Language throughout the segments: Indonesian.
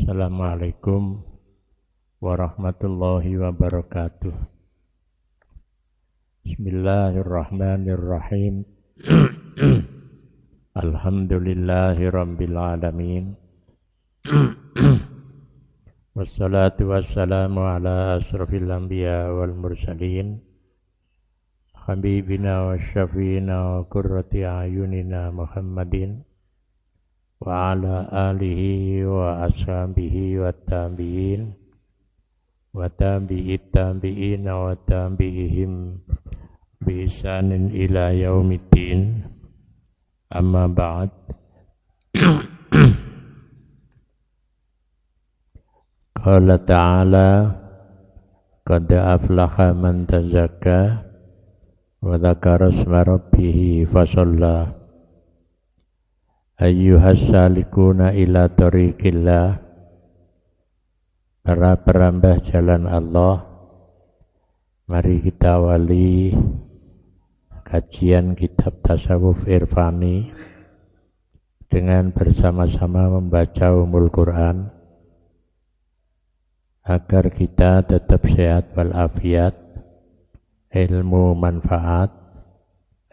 Assalamualaikum warahmatullahi wabarakatuh. Bismillahirrahmanirrahim. Alhamdulillahi rabbil alamin. Wassalatu wassalamu ala asrafil anbiya wal mursalin, habibina wa syafiina wa qurrati ayunina Muhammadin wa ala alihi wa ashabihi wa tabi'in wa tabi'it tabi'in wa tabi'ihim bi ihsanin ila yaumiddin. Amma ba'd. Qala ta'ala qad aflaha man tazakka wa dzakara isma rabbih fasalla. Ayyuhas salikuna ila tariqillah, para perambah jalan Allah, mari kita awali kajian kitab tasawuf irfani dengan bersama-sama membaca Ummul Quran agar kita tetap sehat walafiat, ilmu manfaat,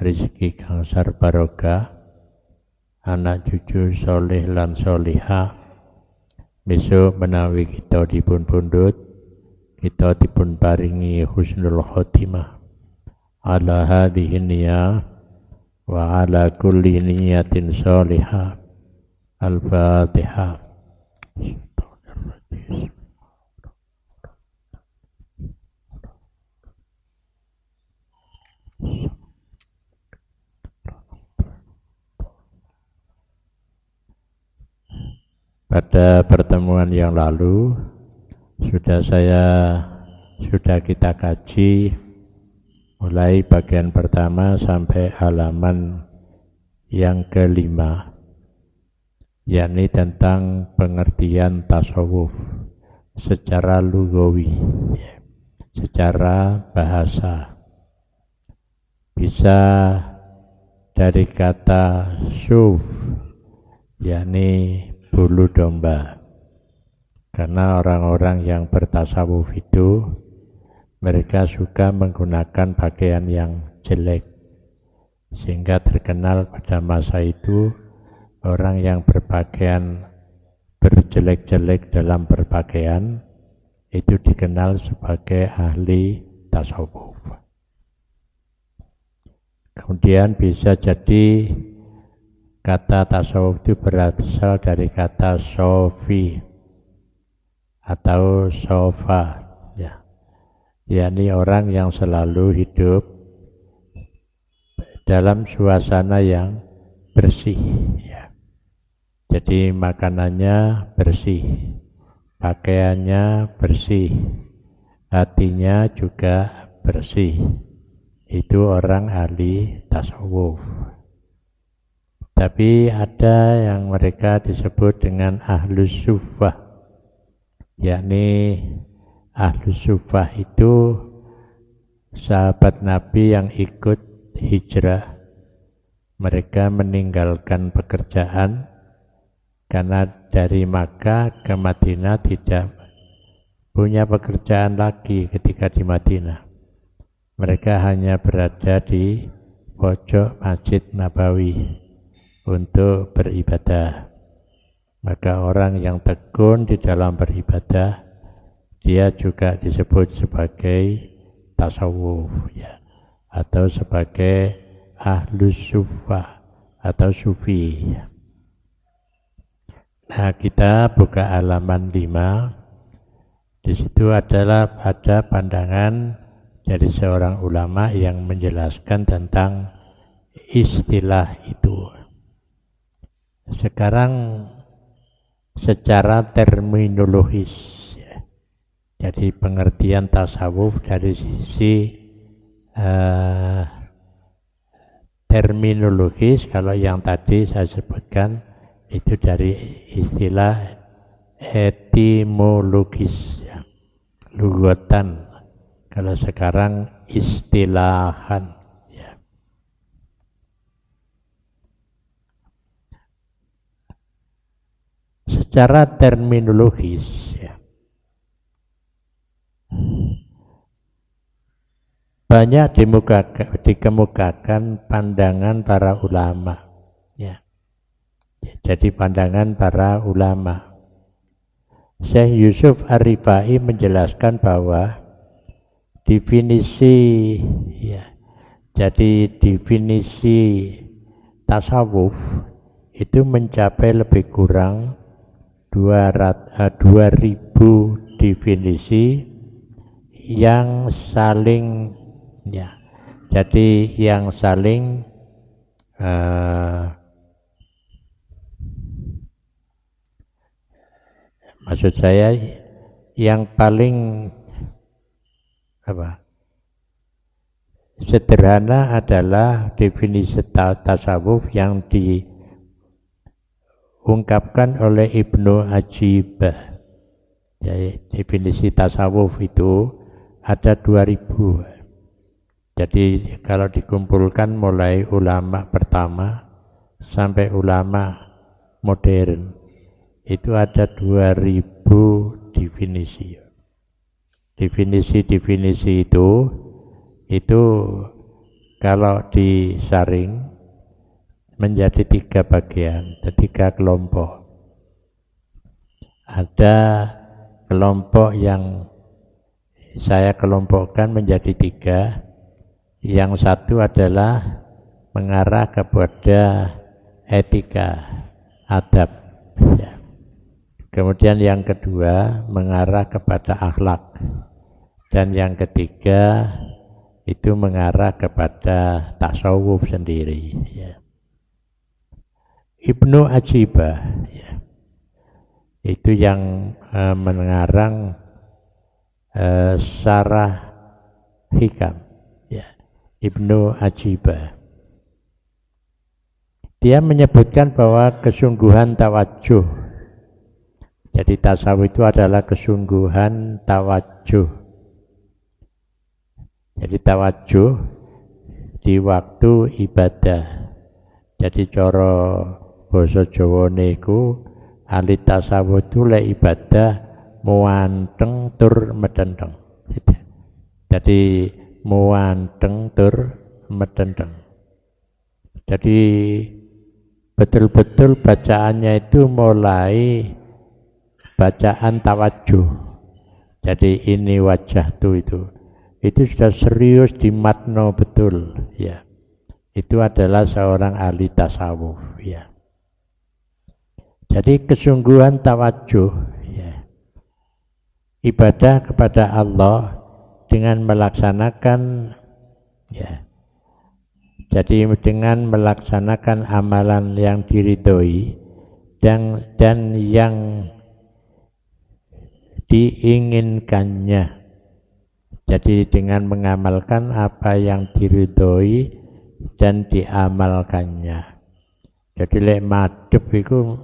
rezeki kang sar barokah, anak cucu soleh lan solihah. Besok menawi kita dipun pundhut, kita dipun paringi husnul khotimah ala hadhihi niyah wa ala kulli niyatin solihah. Al-Fatihah. Pada pertemuan yang lalu sudah kita kaji mulai bagian pertama sampai halaman yang kelima, yakni tentang pengertian tasawuf secara lugawi, secara bahasa. Bisa dari kata syuf, yakni bulu domba, karena orang-orang yang bertasawuf itu mereka suka menggunakan pakaian yang jelek, sehingga terkenal pada masa itu orang yang berpakaian berjelek-jelek dalam berpakaian itu dikenal sebagai ahli tasawuf. Kemudian bisa jadi kata tasawuf itu berasal dari kata sofi atau sofa, yakni orang yang selalu hidup dalam suasana yang bersih. Jadi makanannya bersih, pakaiannya bersih, hatinya juga bersih. Itu orang ahli tasawuf. Tapi ada yang mereka disebut dengan ahlus sufah, yakni ahlus sufah itu sahabat Nabi yang ikut hijrah. Mereka meninggalkan pekerjaan karena dari Makkah ke Madinah tidak punya pekerjaan lagi ketika di Madinah. Mereka hanya berada di pojok Masjid Nabawi untuk beribadah. Maka orang yang tekun di dalam beribadah, dia juga disebut sebagai tasawuf, atau sebagai ahlus sufah atau sufi. Nah, kita buka halaman 5. Di situ adalah ada pandangan dari seorang ulama yang menjelaskan tentang istilah itu. Sekarang secara terminologis, jadi pengertian tasawuf dari sisi terminologis, kalau yang tadi saya sebutkan itu dari istilah etimologis, lugatan. Kalau sekarang istilahan, secara terminologis ya, banyak dikemukakan pandangan para ulama ya. Jadi pandangan para ulama. Syekh Yusuf Ar-Rifai menjelaskan bahwa definisi ya, jadi definisi tasawuf itu mencapai lebih kurang 2000 definisi yang saling ya, jadi yang saling maksud saya yang paling sederhana adalah definisi tasawuf yang diungkapkan oleh Ibnu Ajibah. Ya, definisi tasawuf itu ada 2000. Jadi kalau dikumpulkan mulai ulama pertama sampai ulama modern itu ada 2000 definisi. Definisi-definisi itu kalau disaring menjadi 3 bagian, 3 kelompok. Ada kelompok yang saya kelompokkan menjadi 3. Yang satu adalah mengarah kepada etika, adab. Ya. Kemudian yang kedua mengarah kepada akhlak. Dan yang ketiga itu mengarah kepada tasawuf sendiri. Ya. Ibnu Ajibah ya, itu yang mengarang Syarah Hikam. Ibnu Ajibah. Dia menyebutkan bahwa kesungguhan tawajuh. Jadi tasawuf itu adalah kesungguhan tawajuh. Jadi tawajuh di waktu ibadah. Jadi cara basa Jawane iku ahli tasawuf itu lek ibadah muanteng tur medenteng. Jadi muanteng tur medenteng. Jadi betul-betul bacaannya itu mulai bacaan tawajuh. Jadi ini wajah itu sudah serius dimakna betul ya. Itu adalah seorang ahli tasawuf ya. Jadi kesungguhan tawajuh ya. Ibadah kepada Allah dengan melaksanakan ya, jadi dengan melaksanakan amalan yang diridhoi dan yang diinginkannya. Jadi dengan mengamalkan apa yang diridhoi dan diamalkannya. Jadi lek madhep iku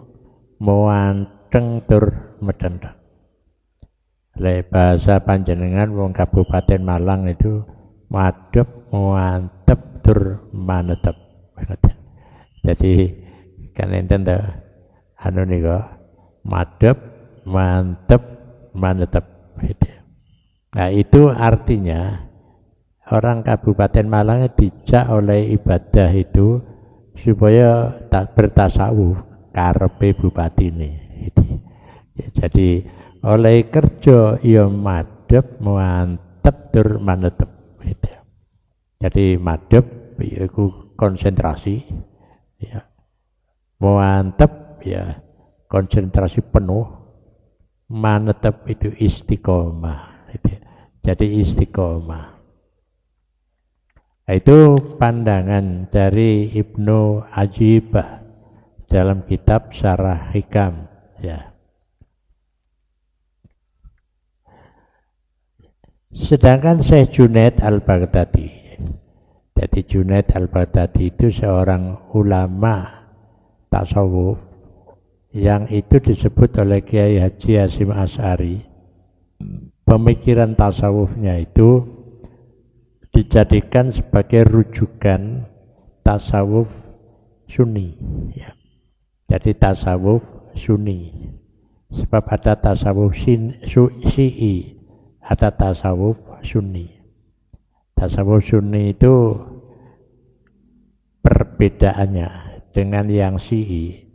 muanteng tur medenteng. Lek bahasa panjenengan wong Kabupaten Malang itu madhep muantep tur manetep. Jadi kan enten to anu nika madhep mantep manetep gitu. Nah itu artinya orang Kabupaten Malang dijak oleh ibadah itu supaya tak bertasawuf karepe bupatine gitu. Jadi oleh kerja ya madhep mantep tur manetep gitu. Jadi madhep yaiku konsentrasi ya. Mantep ya konsentrasi penuh. Manetep itu istiqomah gitu. Jadi istiqomah. Itu pandangan dari Ibnu Ajibah dalam kitab Syarah Hikam ya. Sedangkan Syekh Junaid Al-Baghdadi, jadi Junaid Al-Baghdadi itu seorang ulama tasawuf yang itu disebut oleh Kiai Haji Hasyim Asy'ari. Pemikiran tasawufnya itu dijadikan sebagai rujukan tasawuf Sunni ya. Jadi tasawuf Sunni Sebab ada tasawuf syi'i, ada tasawuf sunni. Tasawuf sunni itu perbedaannya dengan yang syi'i.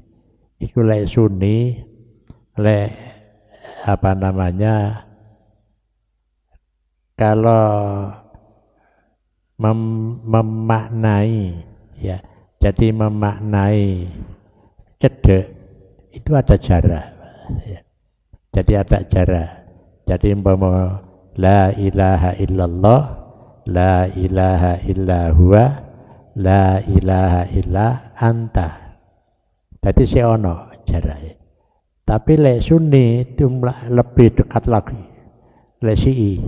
Iku lek sunni, lek kalau memaknai, ya, jadi memaknai cedek itu ada jarak, ya. Jadi ada jarak. Jadi umpama la ilaha illallah, la ilaha illa huwa, la ilaha illa anta. Jadi si ono jarak. Tapi lek sunni itu lebih dekat lagi. Lek syi'i,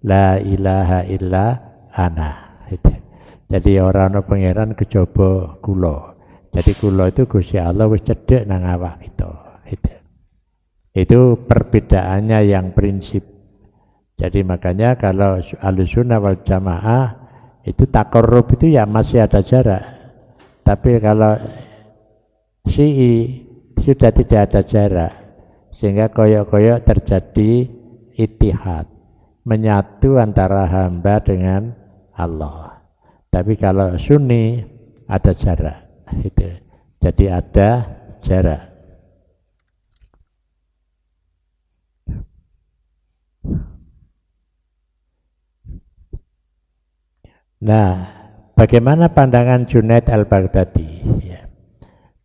la ilaha illa ana. Jadi orang pangeran kejaba kula. Jadi kula itu Gusti Allah wis cedhek nang awak kita. Itu perbedaannya yang prinsip. Jadi makanya kalau Ahlussunnah wal Jamaah itu takarrub itu ya masih ada jarak. Tapi kalau Syi'i sudah tidak ada jarak, sehingga koyok-koyok terjadi ittihad, menyatu antara hamba dengan Allah. Tapi kalau Sunni ada jarak, itu. Jadi ada jarak. Nah, bagaimana pandangan Junaid al-Baghdadi? Ya.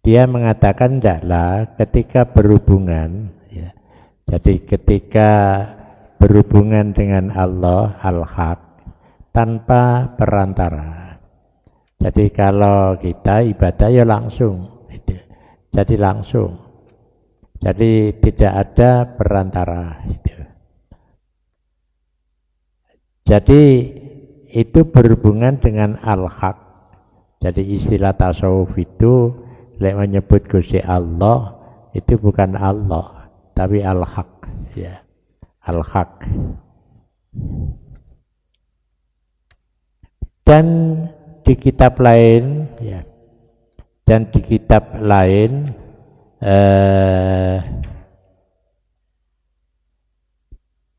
Dia mengatakan tidaklah ketika berhubungan, ya, jadi ketika berhubungan dengan Allah al-Haq tanpa perantara. Jadi kalau kita ibadah ya langsung, gitu. Jadi langsung. Jadi tidak ada perantara. Gitu. Jadi itu berhubungan dengan al-Haq. Jadi istilah tasawuf itu lek menyebut Gusti Allah itu bukan Allah tapi al-Haq, ya, al-Haq. Dan di kitab lain, ya, dan di kitab lain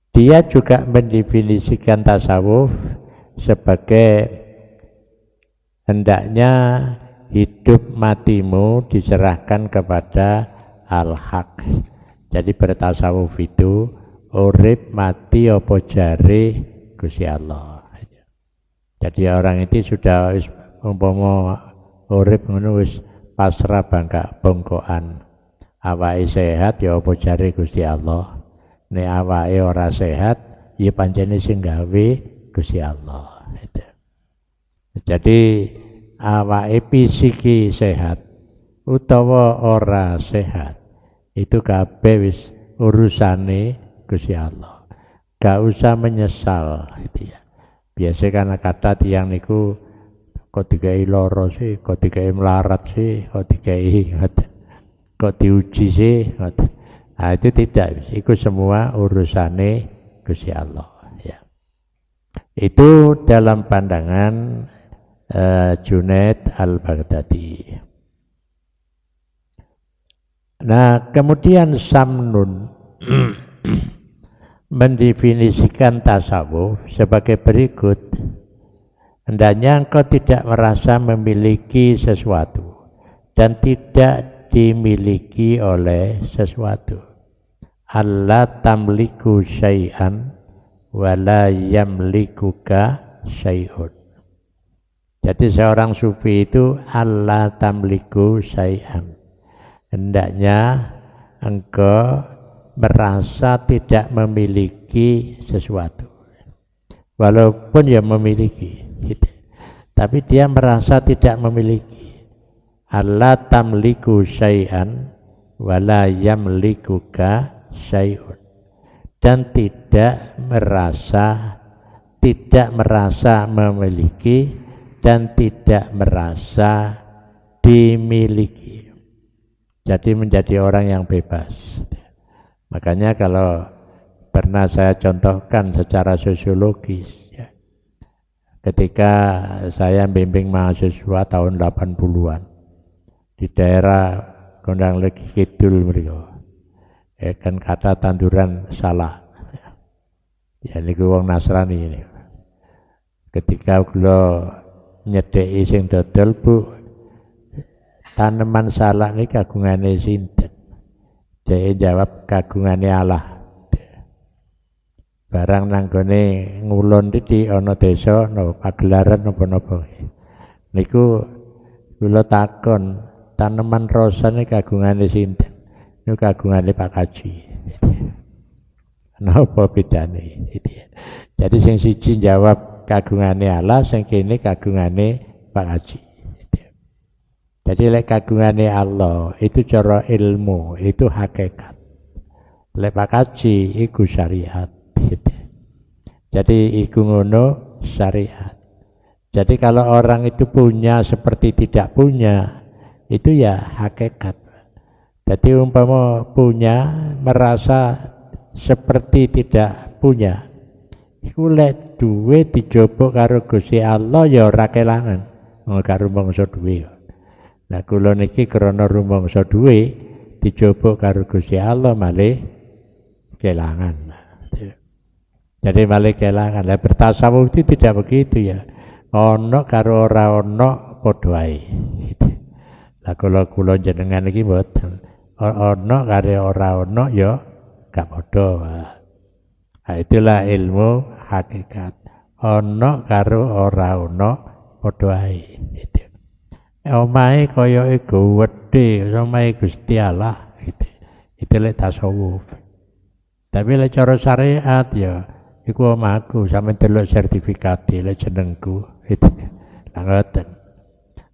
dia juga mendefinisikan tasawuf sebagai hendaknya hidup matimu diserahkan kepada al-Haq. Jadi bertasawuf itu urip mati apa jare Gusti Allah. Jadi orang itu sudah umpama urip ngono wis pasrah bangka bongkoan. Awake sehat ya apa jare Gusti Allah. Nek awake ora sehat ya pancene sing gawe Gusti Allah. Jadi awake pisiki sehat utawa ora sehat itu kabeh wis urusane Gusti Allah. Gak usah menyesal gitu ya. Biasa kan kata tiang niku kok digawe lara sih, kok digawe melarat sih, kok digawe kok diuji sih. Nah, itu tidak, itu semua urusane Gusti Allah ya. Itu dalam pandangan Junaid al-Baghdadi. Nah, kemudian Samnun mendefinisikan tasawuf sebagai berikut. Hendaknya engkau tidak merasa memiliki sesuatu dan tidak dimiliki oleh sesuatu. Allah tamliku syai'an wa la yamlikuka syai'un. Jadi seorang sufi itu Allah tamliku syai'an. Hendaknya engkau merasa tidak memiliki sesuatu. Walaupun ya memiliki, gitu. Tapi dia merasa tidak memiliki. Allah tamliku syai'an wa la yamlikuka syai'un. Dan tidak merasa memiliki dan tidak merasa dimiliki. Jadi menjadi orang yang bebas. Makanya kalau pernah saya contohkan secara sosiologis, ya, ketika saya bimbing mahasiswa tahun 80-an di daerah Gondang Legi Kidul mereka, kan kata tanduran salah. Ya niku wong Nasrani ini. Ketika kula nyedeki sing dodol, Bu, tanaman salak ini kagungane sinten? Dia jawab kagungane Allah. Barang nanggone ngulon iki ana desa no pagelaran napa-napa. Niku kula takon, tanaman rosa ini kagungane sinten? Niku kagungane Pak Kaji. Napa bedane? Jadi sing siji jawab kagungane Allah, sing kene kagungane Pak Haji. Jadi lek kagungane Allah itu cara ilmu, itu hakikat. Lek Pak Haji iku syariat. Jadi iku ngono syariat. Jadi kalau orang itu punya seperti tidak punya, itu ya hakikat. Jadi umpama punya merasa seperti tidak punya, iku lek duwe dijupuk karo Gusti Allah ya ora kelangan, karo mangsa duwe. Nah kula niki krana rumangsa duwe dijupuk karo Gusti Allah malih kelangan. Jadi malih kelangan. Lah bertasawuf itu tidak begitu ya. Ana karo ora ana padha ae. Lah kula jenengan iki mboten. Ana karo ora ana ya gak padha. Nah, itulah ilmu hakikat. Ana karo ora ana padha ae. Omahe kaya iku wedhe, omahe Gusti Allah gitu. Itu lek tasawuf. Tapi lek cara syariat ya iku omahku sampe delok sertifikat lek jenengku itu. Lah ngoten.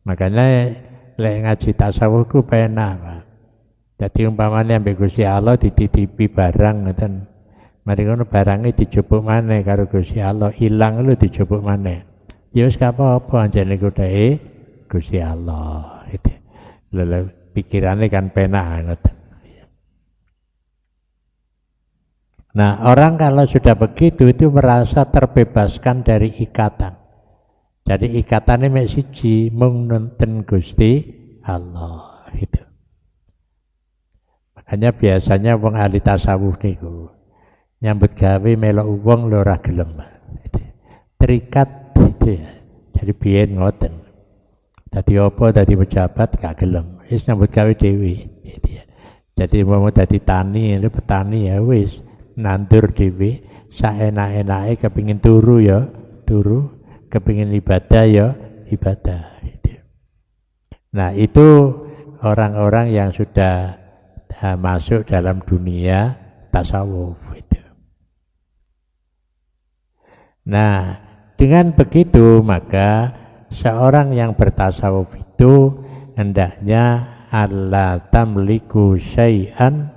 Makanya lek ngaji tasawuf ku penak, Pak. Dadi umpamane ambek Gusti Allah dititipi barang ngoten. Mari ngono barangnya dijupuk maneh karo Gusti Allah, ilang lho dijupuk maneh. Ya wis gak apa-apa anjene kudhae Gusti Allah. Itu. Lha pikirannya kan penak ngoten. Nah, orang kalau sudah begitu itu merasa terbebaskan dari ikatan. Jadi ikatannya mek siji mung nonton Gusti Allah itu. Makanya biasanya wong ahli tasawuf niku nyambut gawe melok wong lho ora gelem. Terikat itu ya. Jadi biyen ngoten. Dadi apa dadi pejabat gak gelem. Wis nyambut gawe dhewe gitu ya. Jadi mau dadi tani, itu petani ya wis nandur dhewe saenak-enake kepengin turu ya turu, kepengin ibadah ya ibadah gitu. Nah, itu orang-orang yang sudah masuk dalam dunia tasawuf itu. Nah, dengan begitu maka seorang yang bertasawuf itu hendaknya alla tamliku syai'an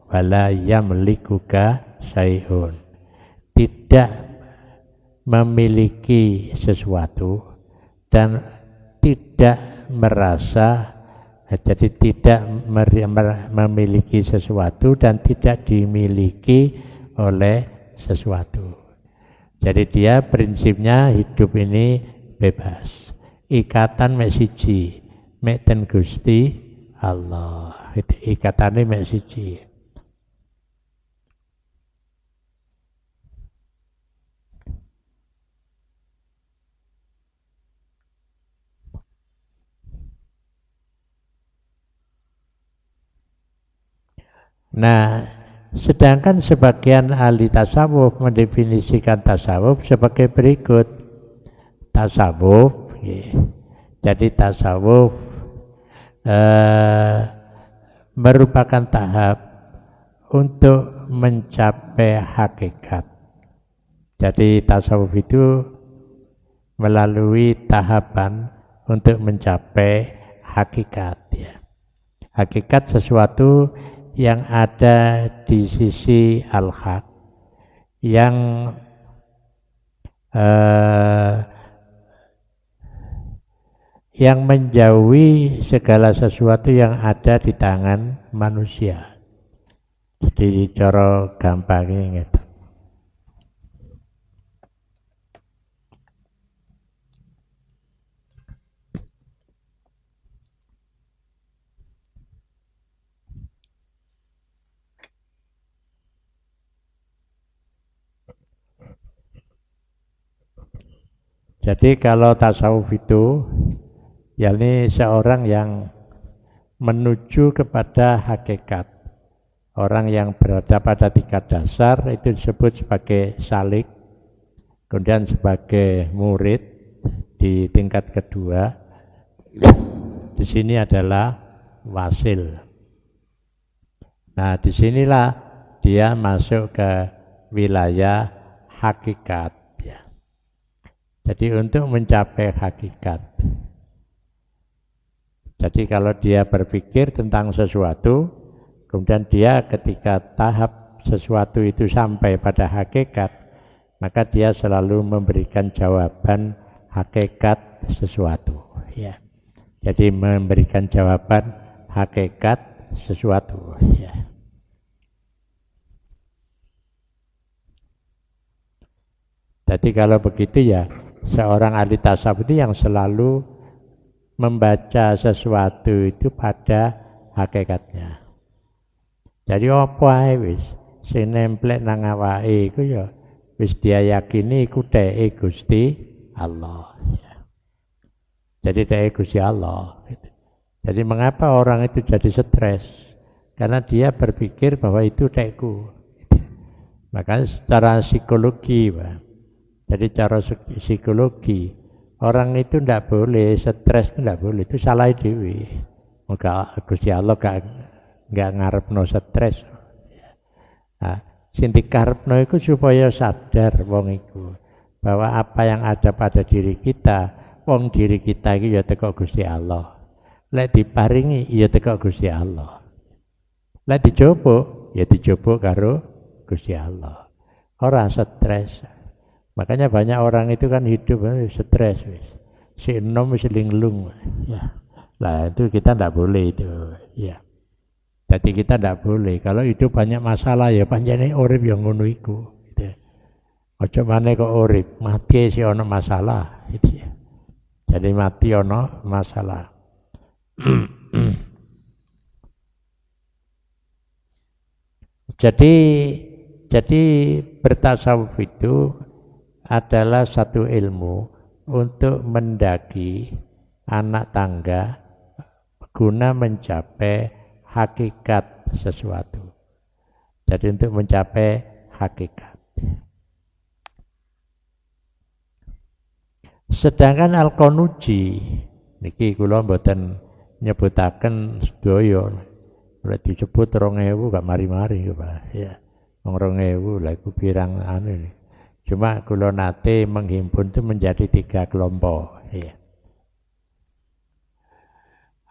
wala yamlikuka syai'un. Tidak memiliki sesuatu dan tidak merasa, jadi tidak memiliki sesuatu dan tidak dimiliki oleh sesuatu. Jadi dia prinsipnya hidup ini bebas. Ikatan mek siji, mek ten Gusti Allah. Ikatane mek siji. Nah, sedangkan sebagian ahli tasawuf mendefinisikan tasawuf sebagai berikut. Tasawuf, jadi tasawuf merupakan tahap untuk mencapai hakikat. Jadi tasawuf itu melalui tahapan untuk mencapai hakikat. Ya. Hakikat sesuatu yang ada di sisi al-haq, yang menjauhi segala sesuatu yang ada di tangan manusia. Jadi cara gampangnya gitu. Jadi kalau tasawuf itu yakni seorang yang menuju kepada hakikat. Orang yang berada pada tingkat dasar itu disebut sebagai salik, kemudian sebagai murid di tingkat kedua. Di sini adalah wasil. Nah, disinilah dia masuk ke wilayah hakikat. Ya. Jadi untuk mencapai hakikat. Jadi kalau dia berpikir tentang sesuatu, kemudian dia ketika tahap sesuatu itu sampai pada hakikat, maka dia selalu memberikan jawaban hakikat sesuatu. Ya. Jadi memberikan jawaban hakikat sesuatu. Ya. Jadi kalau begitu ya, seorang ahli tasawuf itu yang selalu membaca sesuatu itu pada hakikatnya. Jadi apa ae wis sing nemplek nang awake iku ya wis dia yakini iku dheke Gusti Allah. Ya. Jadi dheke Gusti Allah. Jadi mengapa orang itu jadi stres? Karena dia berpikir bahwa itu dhekku. Makanya secara psikologi, Pak. Jadi cara psikologi orang itu tidak boleh stres, tidak boleh, itu salah dewi. Maka Gusti Allah nggak ngarepno stres. Nah, sing dikarepno iku supaya sadar wong iku bahwa apa yang ada pada diri kita, wong diri kita iki ya teko Gusti Allah. Lek diparingi ya teko Gusti Allah. Lek dijupuk ya dijupuk karo Gusti Allah. Ora stres. Makanya banyak orang itu kan hidup stres, si enom wis linglung, ya. Lah itu kita tidak boleh itu, ya. Jadi kita tidak boleh. Kalau hidup banyak masalah ya panjane urip yang ngono iku. Gitu. Ojo maneh kok urip, mati si ono masalah, gitu ya. Jadi mati ono masalah. Jadi bertasawuf itu adalah satu ilmu untuk mendaki anak tangga guna mencapai hakikat sesuatu. Jadi untuk mencapai hakikat. Sedangkan Al-Qanuji niki kula mboten nyebutaken sedaya. Nek disebut 2000 gak mari-mari Pak. Ya. Wong 2000 lha iku pirang anu ini. Cuma kula nate menghimpun itu menjadi 3 kelompok. Ya.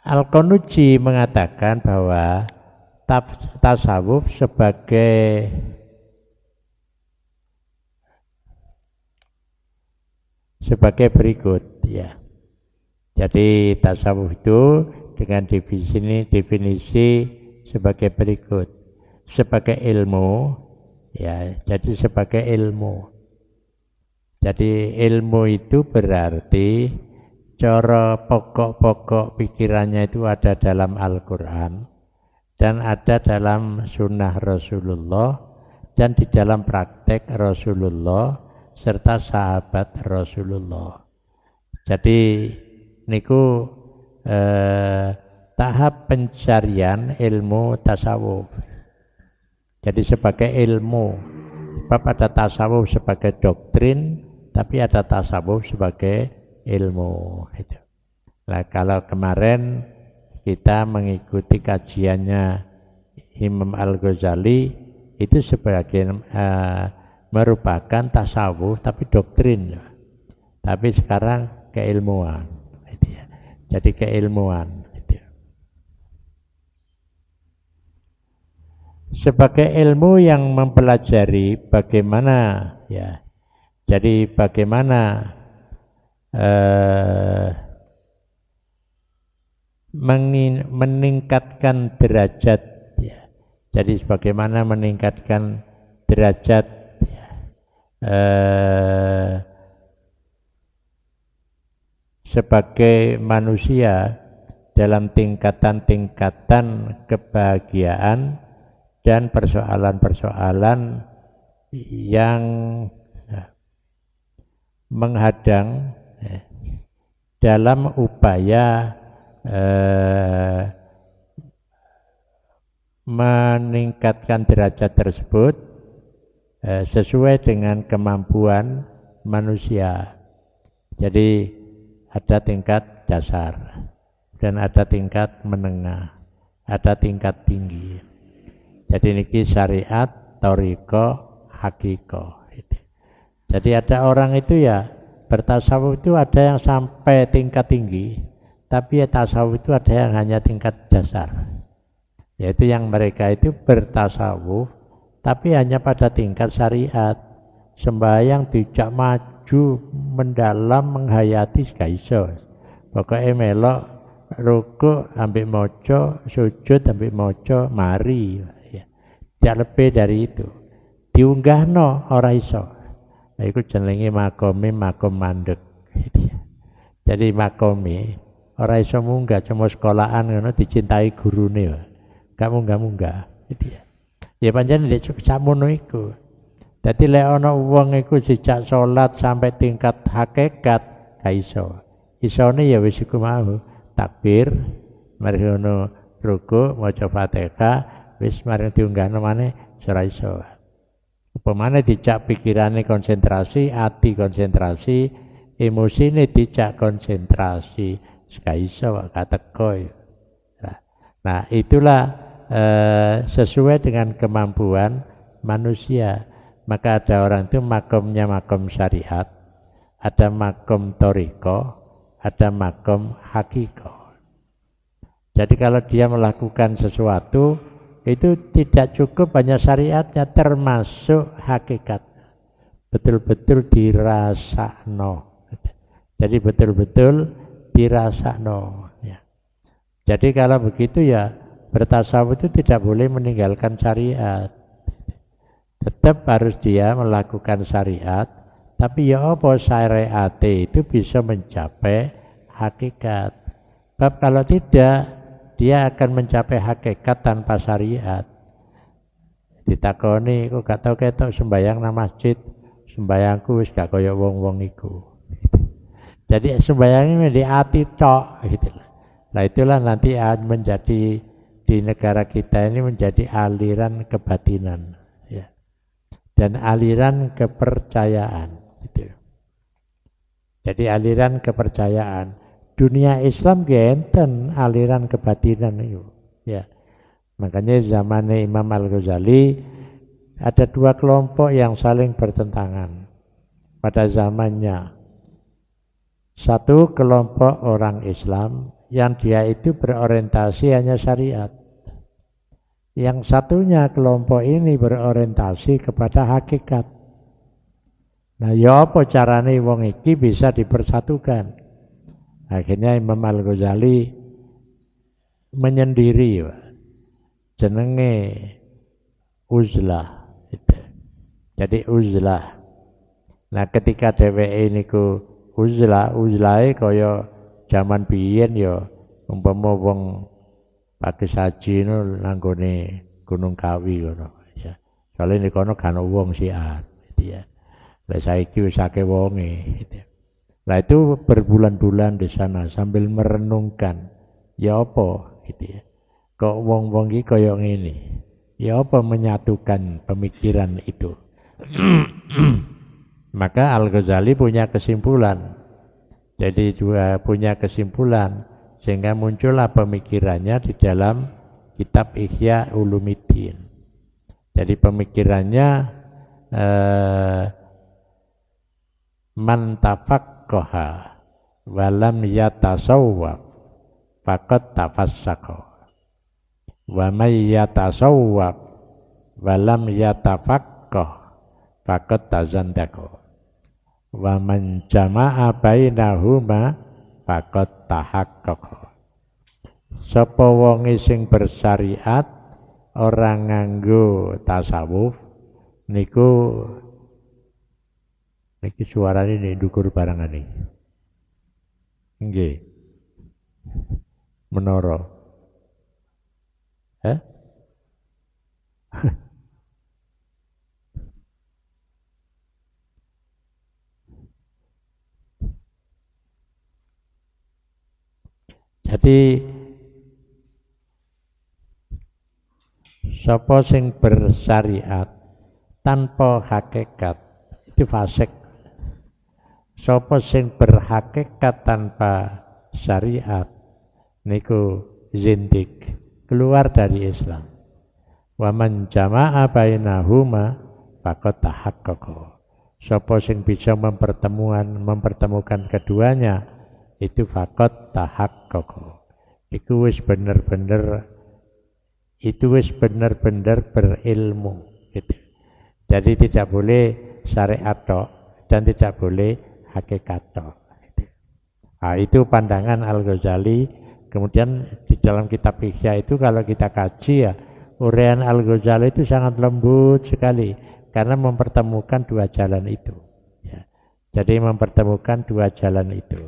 Al-Qanuji mengatakan bahwa tasawuf sebagai berikut. Ya. Jadi tasawuf itu dengan definisi sebagai berikut. Sebagai ilmu, ya, jadi sebagai ilmu. Jadi ilmu itu berarti cara pokok-pokok pikirannya itu ada dalam Al-Quran dan ada dalam sunnah Rasulullah dan di dalam praktek Rasulullah serta sahabat Rasulullah. Jadi niku tahap pencarian ilmu tasawuf. Jadi sebagai ilmu, sebab ada tasawuf sebagai doktrin, tapi ada tasawuf sebagai ilmu. Nah, kalau kemarin kita mengikuti kajiannya Imam Al-Ghazali itu sebagai merupakan tasawuf tapi doktrin. Tapi sekarang keilmuan. Jadi keilmuan. Sebagai ilmu yang mempelajari bagaimana, ya. Jadi bagaimana meningkatkan derajat, ya. Jadi bagaimana meningkatkan derajat, ya. Sebagai manusia dalam tingkatan-tingkatan kebahagiaan dan persoalan-persoalan yang menghadang dalam upaya meningkatkan derajat tersebut sesuai dengan kemampuan manusia. Jadi ada tingkat dasar dan ada tingkat menengah, ada tingkat tinggi. Jadi niki syariat, thariqah, hakikoh. Jadi ada orang itu ya bertasawuf itu ada yang sampai tingkat tinggi, tapi ya tasawuf itu ada yang hanya tingkat dasar. Yaitu yang mereka itu bertasawuf tapi hanya pada tingkat syariat. Sembahyang dijak maju mendalam menghayati gak iso. Pokoknya melok rukuk ambil moco, sujud ambil moco, mari ya. Tidak lebih dari itu. Diunggahno ora iso. Nah, itu jenenge makomi makom mandek. Jadi makomi ora iso munggah, cuma sekolahan ngono dicintai gurune. Gak munggah-munggah. Ya pancen nek sakmono iku. Dadi lek ana wong iku sejak salat sampai tingkat hakikat gak iso. Isone ya wis iku mau takbir, mari ngono ruku, maca Fatihah, wis mari diunggahno maneh ora iso. Upamane dijak pikirane konsentrasi, ati konsentrasi, emosine dijak konsentrasi, gak iso gak teko. Nah, itulah sesuai dengan kemampuan manusia. Maka ada orang itu makomnya makom syariat, ada makom thariqah, ada makom hakikoh. Jadi kalau dia melakukan sesuatu itu tidak cukup hanya syariatnya, termasuk hakikat, betul-betul dirasakno. Jadi betul-betul dirasakno ya. Jadi kalau begitu ya bertasawuf itu tidak boleh meninggalkan syariat. Tetap harus dia melakukan syariat, tapi ya apa syariat itu bisa mencapai hakikat. Sebab kalau tidak, dia akan mencapai hakikat tanpa syariat. Ditakoni, kok gak tau ketok sembayang nang masjid, sembayangku wis gak kaya wong-wong iku. Jadi sembayangnya di hati tok gitu. Nah itulah nanti menjadi di negara kita ini menjadi aliran kebatinan ya. Dan aliran kepercayaan gitu. Jadi aliran kepercayaan dunia Islam genten aliran kebatinan itu ya. Makanya zamannya Imam Al-Ghazali ada dua kelompok yang saling bertentangan pada zamannya. Satu kelompok orang Islam yang dia itu berorientasi hanya syariat. Yang satunya kelompok ini berorientasi kepada hakikat. Nah, ya apa carane wong iki bisa dipersatukan? Akhirnya Imam Al-Ghazali menyendiri, jenenge uzlah. Jadi uzlah. Nah, ketika dheweke niku uzlahe kaya zaman biyen ya umpama wong pakai saji itu nanggone Gunung Kawi ngono ya. Soale nek kono gak ono wong siat gitu ya. Lah saiki wis akeh wonge gitu. Lah itu berbulan-bulan di sana sambil merenungkan ya apa gitu ya. Kok wong-wong iki kaya ngene. Ya apa menyatukan pemikiran itu. Maka Al-Ghazali punya kesimpulan. Jadi juga punya kesimpulan sehingga muncullah pemikirannya di dalam kitab Ihya Ulumiddin. Jadi pemikirannya man tafaqqaha wa lam yatasawwaf faqad tafassaqa wa may yatasawwaf wa lam yatafaqqah faqad tazandaqa wa man jama'a bainahuma faqad tahaqqaqa. Sapa wong sing bersyariat orang nganggo tasawuf niku niki suarane nek ndukur barangane. Nggih. Menara. Jadi sapa sing bersyariat tanpa hakikat itu fasik. Sapa sing berhakikat tanpa syariat niku zindik, keluar dari Islam. Wa man jama'a bainahuma faqad tahaqqaqa. Sapa sing bisa mempertemukan keduanya itu faqad tahaqqaqa. Iku wis bener-bener berilmu gitu. Jadi tidak boleh syariat tok dan tidak boleh hakikat tok. Nah, itu pandangan Al-Ghazali. Kemudian di dalam kitab Ihya itu kalau kita kaji ya, uraian Al-Ghazali itu sangat lembut sekali karena mempertemukan dua jalan itu. Ya. Jadi mempertemukan dua jalan itu.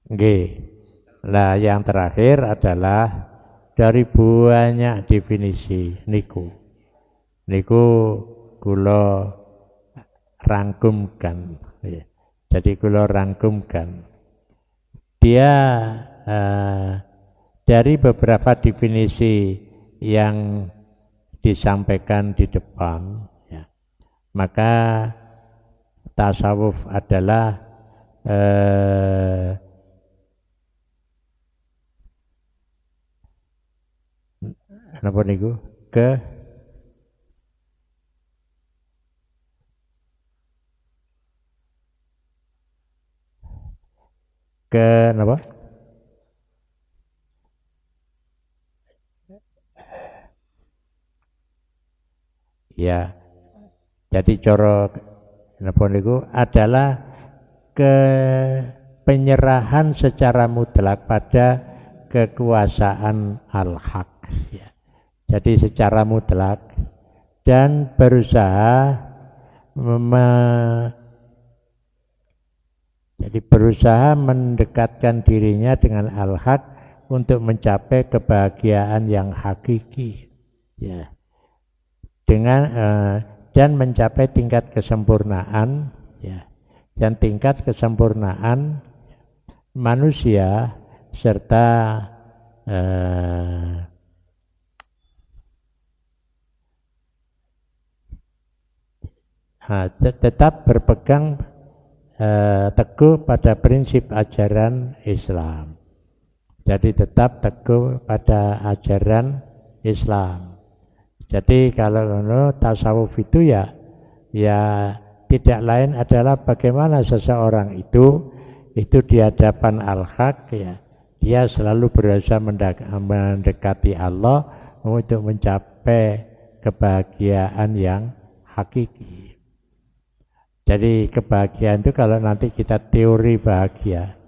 Nggih. Nah, yang terakhir adalah dari banyak definisi niku kula rangkumkan. Jadi kula rangkumkan. Dia dari beberapa definisi yang disampaikan di depan, ya, maka tasawuf adalah apa niku ke apa? Ya, jadi coro napa niku adalah penyerahan secara mutlak pada kekuasaan al-haq. Ya. Jadi secara mutlak dan berusaha mendekatkan dirinya dengan al-haq untuk mencapai kebahagiaan yang hakiki, ya, dengan dan mencapai tingkat kesempurnaan, ya, dan tingkat kesempurnaan manusia serta tetap berpegang teguh pada prinsip ajaran Islam. Jadi tetap teguh pada ajaran Islam. Jadi kalau tasawuf itu ya tidak lain adalah bagaimana seseorang itu di hadapan al-haq, ya, dia selalu berusaha mendekati Allah untuk mencapai kebahagiaan yang hakiki. Jadi kebahagiaan itu kalau nanti kita teori bahagia,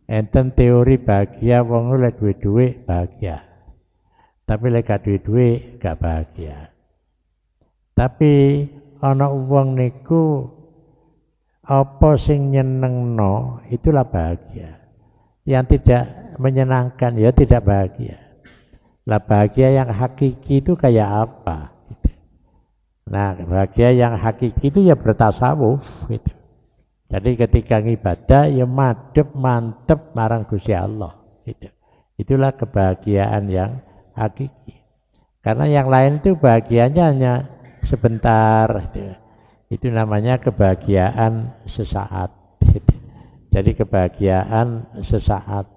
enten teori bahagia wong lek duwe bahagia. Tapi lek gak duwe gak bahagia. Tapi ana wong niku apa sing nyenengno itulah bahagia. Yang tidak menyenangkan ya tidak bahagia. Lah bahagia yang hakiki itu kayak apa? Nah, bahagia yang hakiki itu ya bertasawuf gitu. Jadi ketika ngibadah ya mantep marang Gusti Allah gitu. Itulah kebahagiaan yang hakiki. Karena yang lain itu bahagianya hanya sebentar gitu. Itu namanya kebahagiaan sesaat gitu. Jadi kebahagiaan sesaat.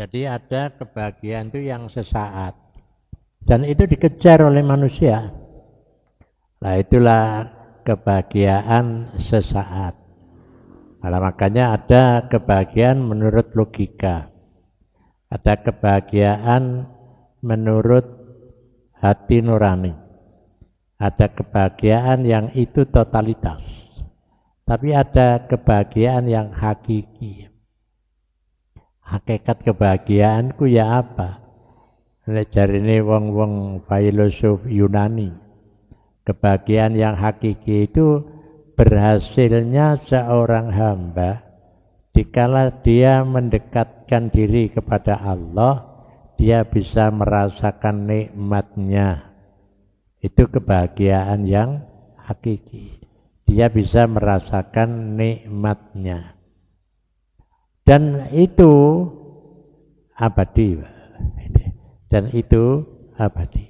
Jadi ada kebahagiaan itu yang sesaat. Dan itu dikejar oleh manusia. Nah itulah kebahagiaan sesaat. Nah, makanya ada kebahagiaan menurut logika. Ada kebahagiaan menurut hati nurani. Ada kebahagiaan yang itu totalitas. Tapi ada kebahagiaan yang hakiki. Hakikat kebahagiaanku ya apa? Cari ini wong-wong filosof Yunani. Kebahagiaan yang hakiki itu berhasilnya seorang hamba dikala dia mendekatkan diri kepada Allah, dia bisa merasakan nikmatnya. Itu kebahagiaan yang hakiki. Dia bisa merasakan nikmatnya. Dan itu abadi. Dan itu abadi.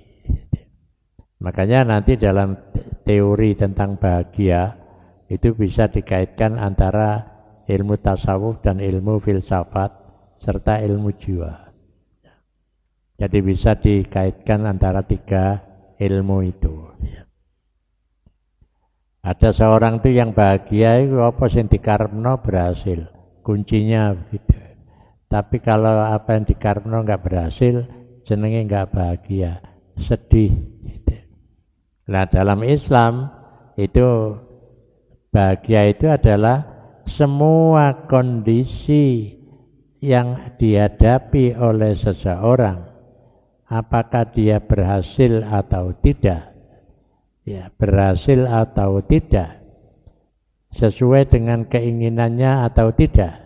Makanya nanti dalam teori tentang bahagia itu bisa dikaitkan antara ilmu tasawuf dan ilmu filsafat serta ilmu jiwa. Jadi bisa dikaitkan antara tiga ilmu itu. Ada seorang itu yang bahagia itu apa sing dikarepno berhasil. Kuncinya gitu. Tapi kalau apa yang dikarepno enggak berhasil, jenenge enggak bahagia, sedih gitu. Nah, dalam Islam itu bahagia itu adalah semua kondisi yang dihadapi oleh seseorang, apakah dia berhasil atau tidak, ya berhasil atau tidak, sesuai dengan keinginannya atau tidak,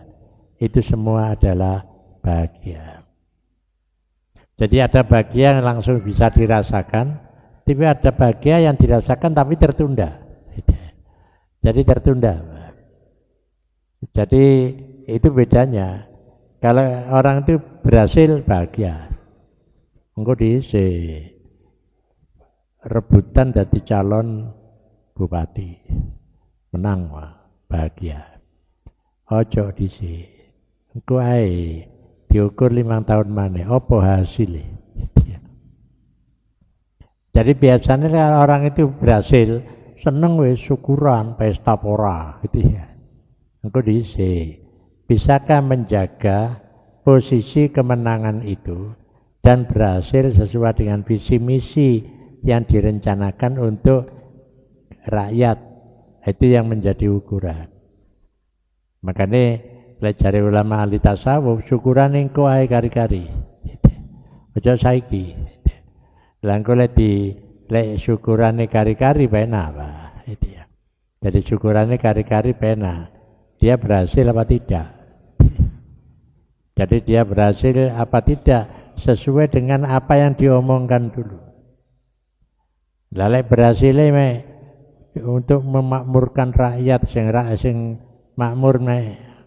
itu semua adalah bahagia. Jadi ada bahagia yang langsung bisa dirasakan, tapi ada bahagia yang dirasakan tapi tertunda. Jadi tertunda. Jadi itu bedanya. Kalau orang itu berhasil bahagia, engko diisi rebutan dadi calon bupati, menang bahagia. Ojo diisi, engko ae diukur 5 tahun maneh, apa hasilnya? Jadi biasanya kalau orang itu berhasil, seneng wis syukuran, pesta pora gitu ya. Engko diisi, bisakah menjaga posisi kemenangan itu dan berhasil sesuai dengan visi misi yang direncanakan untuk rakyat? Itu yang menjadi ukuran. Makanya pelajari ulama ahli tasawuf, syukuran engko ae kari-kari. Aja saiki. Lah engko lek syukurane kari-kari penak apa itu ya. Jadi syukurannya kari-kari penak. Dia berhasil apa tidak? Jadi dia berhasil apa tidak sesuai dengan apa yang diomongkan dulu. Lalu berhasilnya untuk memakmurkan rakyat sing makmur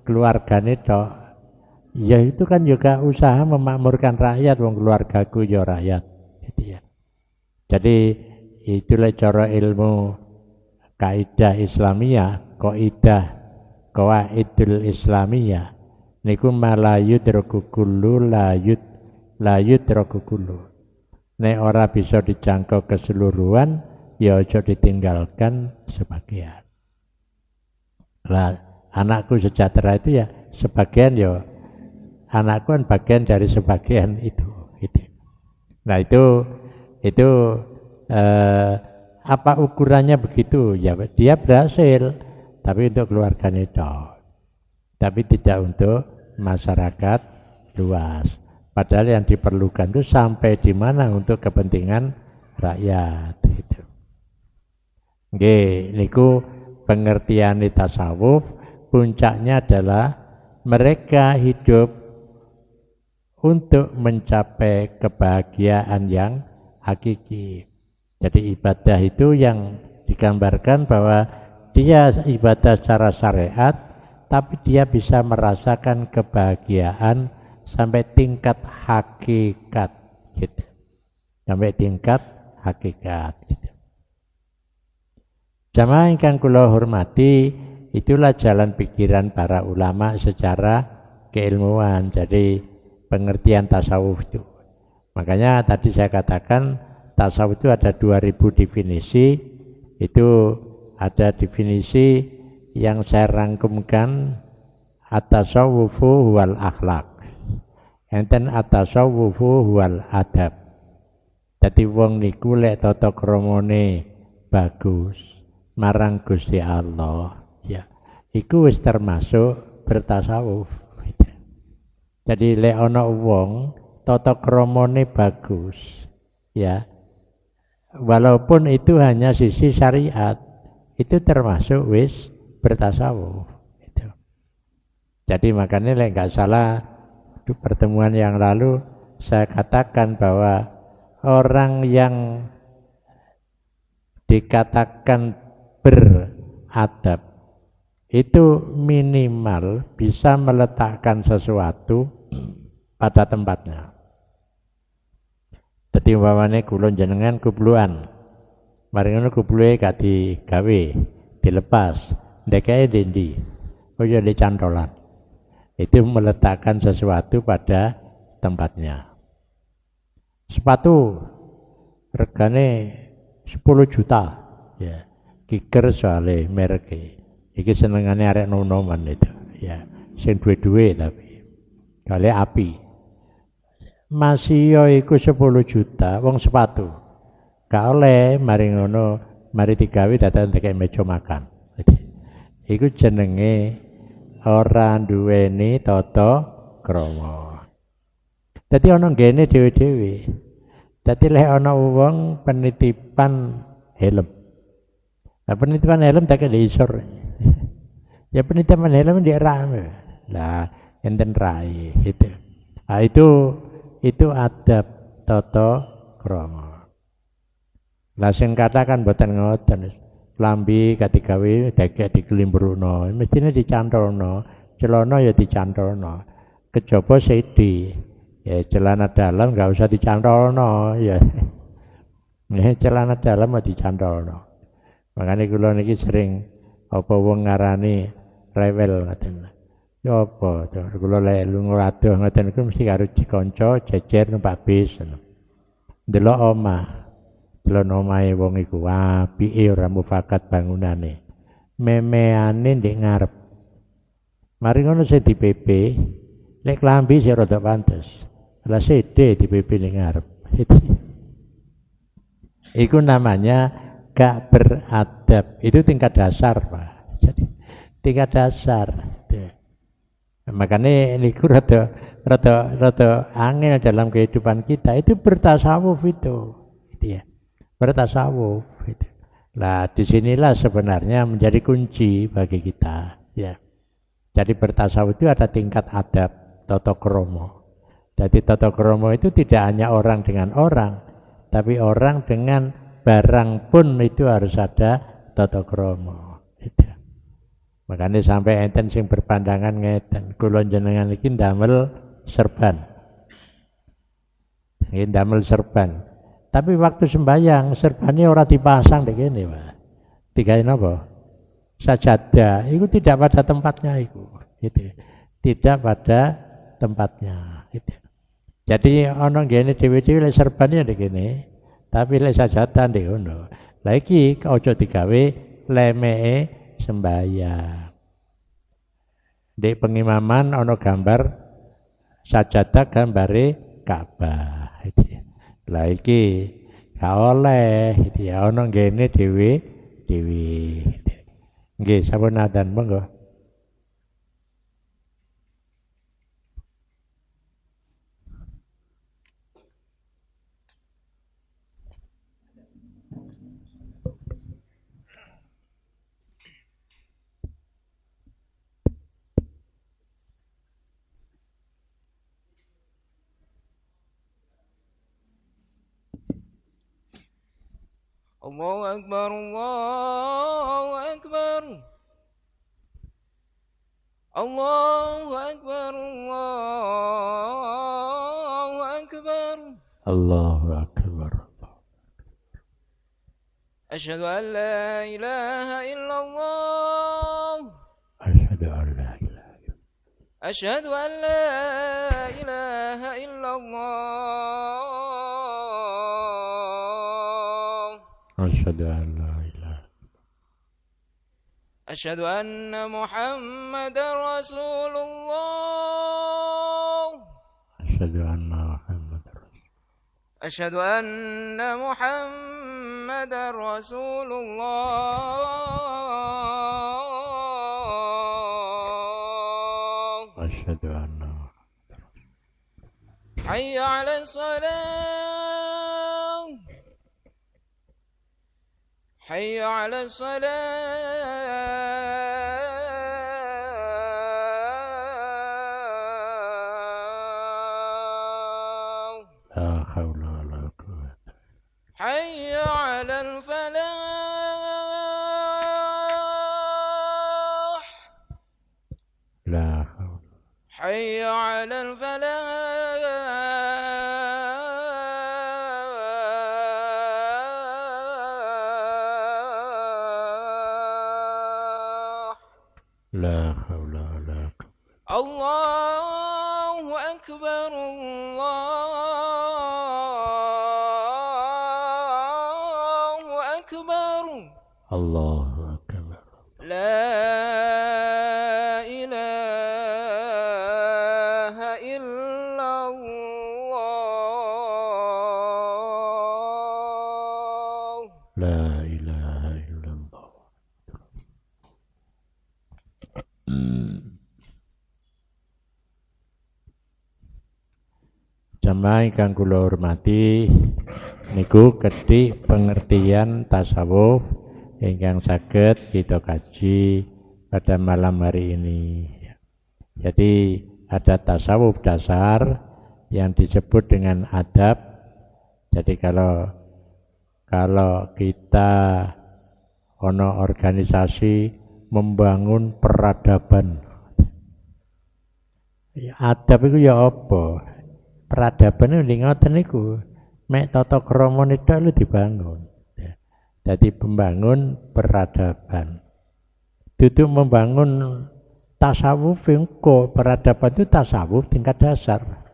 keluargane tok. Ya itu kan juga usaha memakmurkan rakyat, wong keluargaku ya rakyat. Gitu ya. Jadi itulah cara ilmu kaidah Islamiyah, kaidah qawaidul Islamiyah. Niku malayut rokukulu layut rokukulu. Nek ora bisa dijangkau keseluruhan, ya aja ditinggalkan sebagian. Lah anakku sejahtera itu ya sebagian, ya anakku kan bagian dari sebagian itu. Nah itu apa ukurannya begitu? Ya dia berhasil, tapi untuk keluarganya toh. Tapi tidak untuk masyarakat luas. Padahal yang diperlukan itu sampai di mana untuk kepentingan rakyat. Gitu. Nggih, niku pengertian tasawuf, puncaknya adalah mereka hidup untuk mencapai kebahagiaan yang hakiki. Jadi ibadah itu yang digambarkan bahwa dia ibadah secara syariat, tapi dia bisa merasakan kebahagiaan sampai tingkat hakikat, gitu. Sampai tingkat hakikat. Gitu. Jamaah ingkang kula hormati, itulah jalan pikiran para ulama secara keilmuan. Jadi pengertian tasawuf itu. Makanya tadi saya katakan tasawuf itu ada 2000 definisi. Itu ada definisi yang saya rangkumkan, at-tasawwufu wal akhlak, enten at-tasawwufu wal adab. Dadi wong niku lek tata kramane bagus marang Gusti Allah, ya iku wis termasuk bertasawuf. Jadi lek ana wong tata kramane bagus, ya walaupun itu hanya sisi syariat, itu termasuk wis bertasawuf. Jadi makanya lek nggak salah di pertemuan yang lalu saya katakan bahwa orang yang dikatakan beradab itu minimal bisa meletakkan sesuatu pada tempatnya. Dadi umpamane kula jenengan kubluan, mari ngono kublue gak digawe, dilepas, ndekake dendi, kaya dicantolan. Itu meletakkan sesuatu pada tempatnya. Sepatu regane 10 juta, ya. Kiker soalnya mereke. Iki senengane arek nom-noman itu, ya. Sing duwe-duwe tapi kali api. Masih yo iku 10 juta wong sepatu. Gak oleh mari ngono, mari digawe datang ndek meja makan. Iku jenenge ora duweni tata krama. Dadi ana ngene dhewe-dhewe. Dadi lek ana wong penitipan helm. Nah, penitipan helm tak di isor. Ya penitipan helm di rame. Lah enten rai itu. Nah, itu adab tata krama. Lah sing katakan boten ngoten. Lambi katigawe dagek dikelimbrukno, mestine dicantolno, celana ya dicantolno. Kejaba sedi. Ya celana dalam enggak usah dicantolno ya. Celana dalam mah dicantolno. Makane kula niki sering apa wong ngarani rewel ngoten. Ya apa to kula lek lunga adoh ngoten niku mesti karo kanca jejer numpak bis. Delok omah. Delok omahe wong iku apike ora mufakat bangunane. Memeane ndek ngarep. Mari ngono sing di PP, lek klambi sing rada pantes. Lah sede di PP ning ngarep. Iku namanya gak beradab. Itu tingkat dasar, Pak. Jadi tingkat dasar. Makanya niku rada angel dalam kehidupan kita. Itu bertasawuf itu. Gitu ya. Bertasawuf gitu. Lah disinilah sebenarnya menjadi kunci bagi kita. Ya. Jadi bertasawuf itu ada tingkat adab, tata krama. Jadi tata krama itu tidak hanya orang dengan orang, tapi orang dengan barang pun itu harus ada tata krama. Gitu. Makanya sampai enten sing berpandangan ngeten, kula jenengan iki ndamel serban. Nggih ndamel serban. Tapi waktu sembahyang serbane ora dipasang dek kene, Pak. Digawe napa? Sajadah, itu tidak pada tempatnya itu. Gitu. Tidak pada tempatnya, gitu. Jadi ana ngene dhewe-dhewe lek serbane ndek kene, tapi lek sajadah ndek ngono. Lah iki aja digawe lemeke sembahyang. Ndek pengimaman ana gambar sajadah gambare Ka'bah. Lah iki gak oleh iki ana ngene dhewe-dhewe. Nggih, sampun adzan monggo. Allahu Akbar, Allahu Akbar. Allahu Akbar, Allahu Akbar. Allahu Akbar. Asyhadu an la ilaha illallah. Asyhadu an la ilaha illallah. Asyhadu an la ilaha illallah. أشهد أن محمد رسول الله أشهد أن محمد أشهد أن محمد رسول الله أشهد أن حي على الصلاة حي على الصلاة لا حول ولا قوة حي على الفلاح لا حول حي على الفلاح لا حول ولا قوة الله أكبر الله أكبر الله أكبر لا إله إلا الله لا إله إلا الله. Jamaah ingkang kula hormati, niku kedik pengertian tasawuf ingkang saged kita kaji pada malam hari ini. Jadi ada tasawuf dasar yang disebut dengan adab. Jadi kalau kita ono organisasi membangun peradaban, adab itu ya apa? Peradaban itu ngoten niku, mek tata krama niku dibangun. Jadi pembangun peradaban. Duduk membangun tasawuf engko, peradaban itu tasawuf tingkat dasar.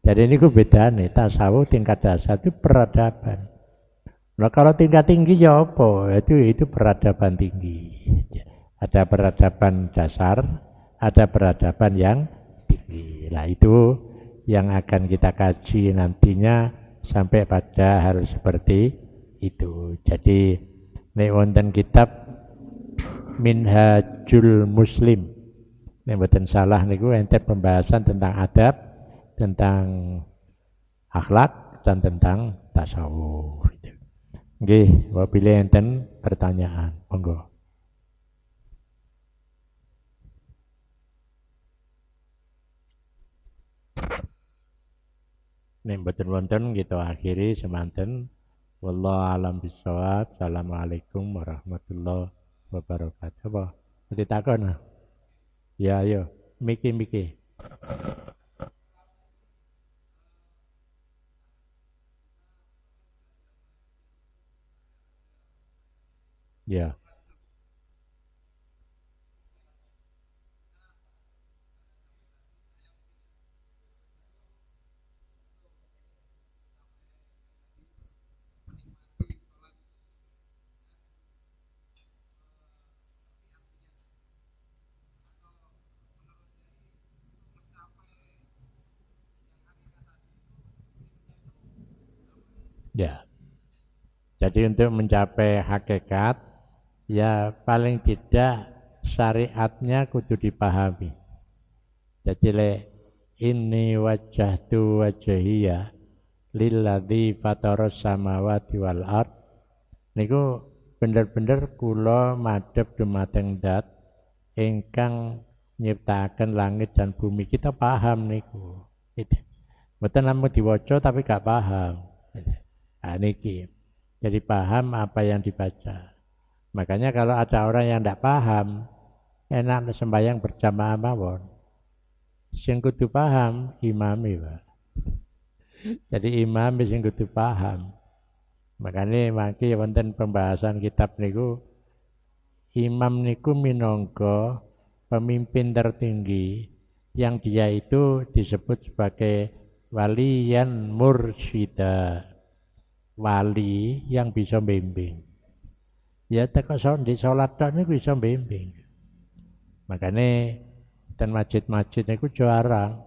Jadi niku bedane, tasawuf tingkat dasar itu peradaban. Nah kalau tingkat tinggi ya apa? Itu peradaban tinggi. Ada peradaban dasar, ada peradaban yang tinggi. Lah itu yang akan kita kaji nantinya sampai pada hal seperti itu. Jadi nek wonten kitab Minhajul Muslim, nek mboten salah niku enten pembahasan tentang adab, tentang akhlak dan tentang tasawuf. Nggih, wabillahi enten pertanyaan, monggo. Nek mboten wonten kita akhiri semanten. Wallahu alam bisawab. Assalamualaikum warahmatullahi wabarakatuh. Apa? Ditakon? Ya, ayo. Miki. Ya. Ya. Jadi untuk mencapai hakikat, ya paling tidak syariatnya kudu dipahami. Jadi inni wajjahtu wajhiya lilladzi fataras samawati wal ard. Niku bener-bener kula madhep dumateng Dat ingkang nyiptaken langit dan bumi. Kita paham niku. Mboten namung diwaca tapi gak paham. Nah, niki. Jadi paham apa yang dibaca. Makanya kalau ada orang yang tidak paham, enak sembahyang berjamaah mawon. Sing kudu paham imami, Pak. Jadi imam sing kudu paham. Makanya mangke wonten pembahasan kitab niku, imam niku minangka pemimpin tertinggi yang dia itu disebut sebagai waliyan mursyida, wali yang bisa membimbing. Ya teko di salat tok niku iso bimbing. Makane ten masjid-masjid niku jarang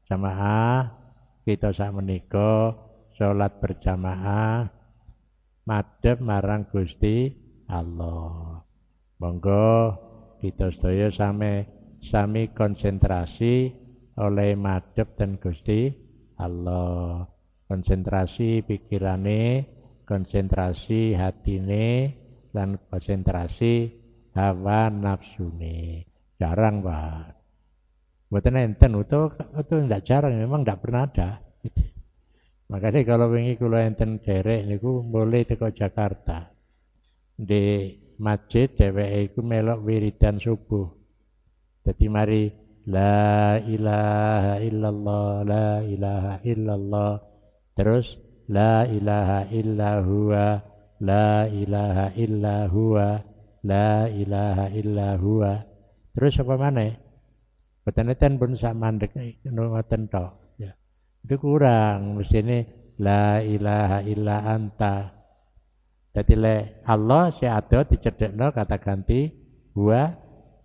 jamaah kita sak menika salat berjamaah madhep marang Gusti Allah. Monggo kita sedaya sami konsentrasi oleh madhep ten Gusti Allah. Konsentrasi pikirane, konsentrasi hatine, dan konsentrasi hawa nafsune. Jarang, Pak. Mboten enten itu enggak jarang, memang enggak pernah ada. Makanya kalau wingi kula enten derek niku mulai teko Jakarta. Di masjid dheweke iku melok wiridan subuh. Dadi mari la ilaha illallah, la ilaha illallah. Terus la ilaha illa huwa, la ilaha illa huwa, la ilaha illa huwa. Terus apa maneh? Boten pun sak mandek ngoten tok. Ya. Itu kurang, mestine la ilaha illa anta. Dadi le Allah si ado dicedhekno kata ganti huwa,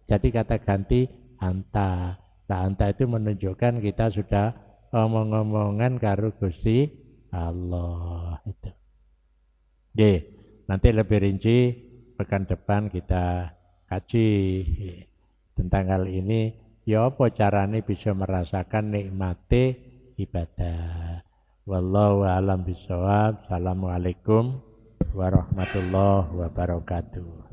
jadi kata ganti anta. Nah, anta itu menunjukkan kita sudah omong-omongan karo Gusti Allah itu. Oke, nanti lebih rinci pekan depan kita kaji tentang hal ini. Ya apa carane bisa merasakan nikmate ibadah. Wallahu a'lam bishawab. Assalamualaikum warahmatullahi wabarakatuh.